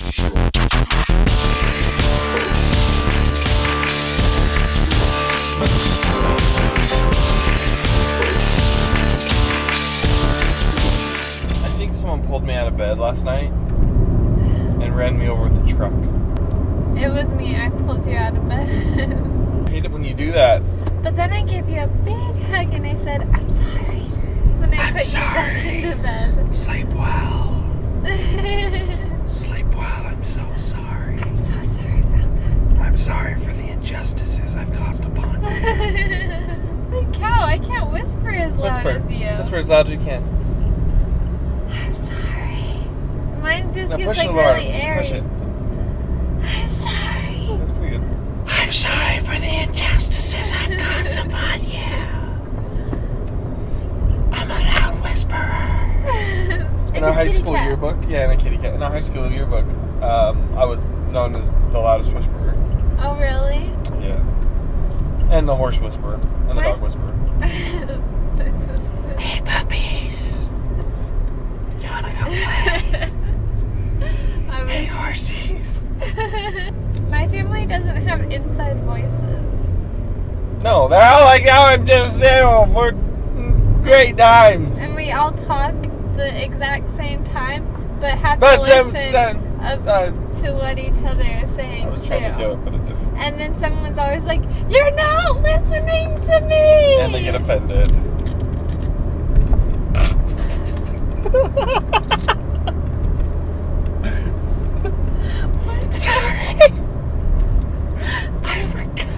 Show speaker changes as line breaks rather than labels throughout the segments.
I think someone pulled me out of bed last night and ran me over with a truck.
It was me. I pulled you out of bed.
I hate it when you do that.
But then I gave you a big hug and I said, I'm sorry. When I put you back into bed.
Sleep well. Sleep well. I'm so sorry.
I'm so sorry about that.
I'm sorry for the injustices I've caused upon you.
Holy cow, I can't whisper as loud as you.
Whisper as loud as you can.
I'm sorry. Mine just
Now
gets
push
like
the alarm.
really
Just
airy.
push it.
I'm sorry.
That's pretty good. I'm sorry for the injustices I've caused upon you. I'm a loud whisperer. In our high school yearbook, in a kitty cat. In our high school yearbook, I was known as the loudest whisperer.
Oh, really?
Yeah. And the horse whisperer. And the dog whisperer. Hey, puppies. You wanna come play? Hey, horsies.
My family doesn't have inside voices.
No, they're all like, oh, I'm just, we're great times.
And we all talk the exact same time, but have to listen to what each other is saying.
I was trying to do it, but it didn't.
And then someone's always like, you're not listening to me!
And they get offended. Sorry. I forgot.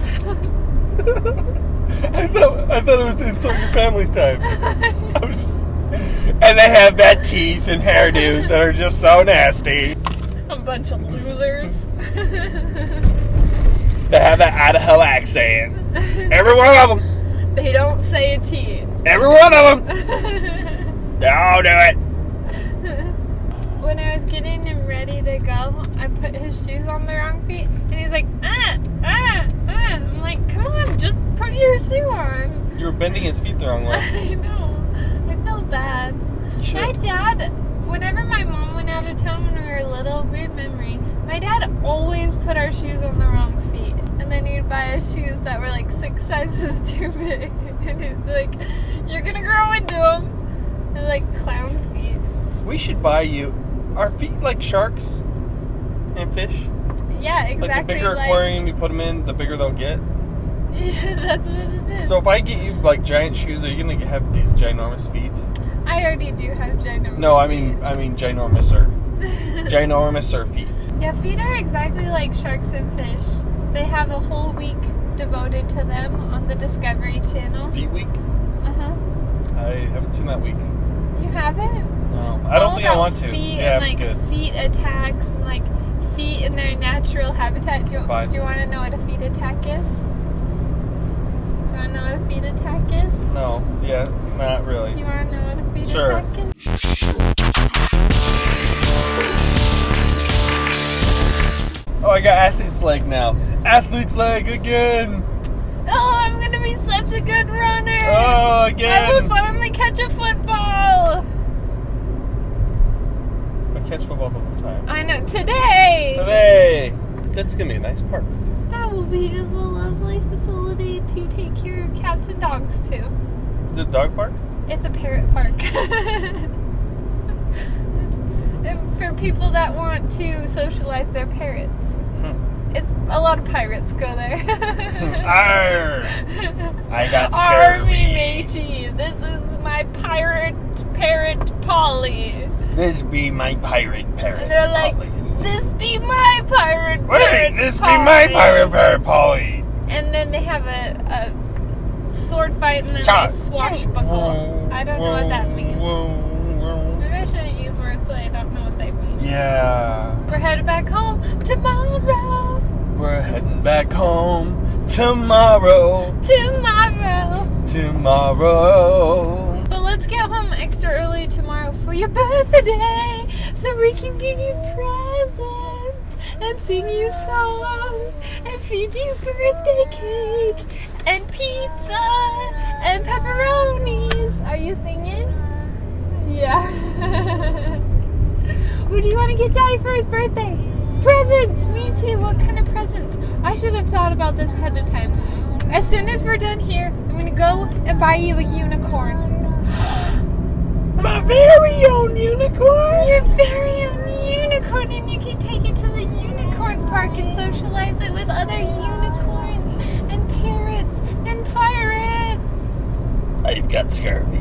I thought it was to insult your family time. And they have bad teeth and hairdos that are just so nasty.
A bunch of losers.
They have that Idaho accent. Every one of them.
They don't say a T.
Every one of them. They all do it.
When I was getting him ready to go, I put his shoes on the wrong feet, and he's like, I'm like, come on, just put your shoe on.
You were bending his feet the wrong way.
I know. I feel bad.
You should.
My dad, whenever my mom went out of town when we were little, weird memory, my dad always put our shoes on the wrong feet. And then he'd buy us shoes that were like 6 sizes too big. And he's like, you're gonna grow into them. They're like clown feet.
We should buy you. Are feet like sharks and fish?
Yeah, exactly.
Like the bigger aquarium you put them in, the bigger they'll get?
Yeah, that's what it is.
So if I get you like giant shoes, are you going to have these ginormous feet?
I already do have ginormous
No, I
feet.
mean ginormouser. Ginormouser feet.
Yeah, feet are exactly like sharks and fish. They have a whole week devoted to them on the Discovery Channel.
Feet week?
Uh-huh.
I haven't seen that week.
You haven't?
No, I don't think I want to.
Feet
Yeah,
and like
good.
feet attacks and like feet in their natural habitat. Do you want to know what a feet attack is? Do you want to know what a feet attack is?
No, yeah, not really.
Do you want to know what a feet
Sure.
attack is?
Oh, I got athlete's leg now. Athlete's leg again.
Oh, I'm gonna be such a good runner.
Oh, again.
I will finally catch a football.
I catch footballs all the time.
I know. Today.
That's going to be a nice park.
That will be just a lovely facility to take your cats and dogs to.
Is it a dog park?
It's a parrot park. For people that want to socialize their parrots. It's a lot of pirates go there.
Arr! I got scared.
Army matey, this is my parrot Polly.
This be my pirate parrot.
And they're like,
Polly.
this be my pirate
Wait,
parrot
this
Polly.
be my pirate parrot Polly.
And then they have a sword fight and then
Cha-
they swashbuckle. I don't know what that means. Maybe I shouldn't use words that I don't know what they mean.
Yeah.
We're headed back home tomorrow.
We're heading back home tomorrow. Tomorrow.
But let's get home extra early tomorrow for your birthday so we can give you presents and sing you songs and feed you birthday cake and pizza and pepperonis. Are you singing? Yeah. What do you want to get Daddy for his birthday? Presents! Me too. What kind of presents? I should have thought about this ahead of time. As soon as we're done here, I'm gonna go and buy you a unicorn.
My very own unicorn?
Your very own unicorn, and you can take it to the unicorn park and socialize it with other unicorns and parrots and pirates.
I've got scurvy.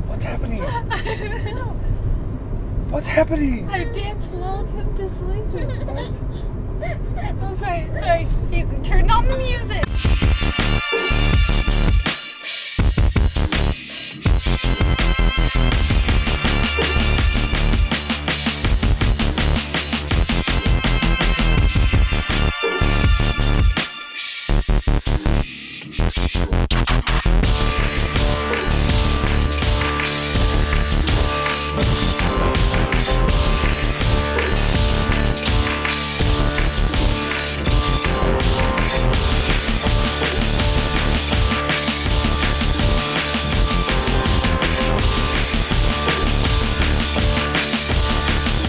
What's happening?
I don't know.
What's happening?
I danced lulled him to sleep. I'm sorry. He turned on the music.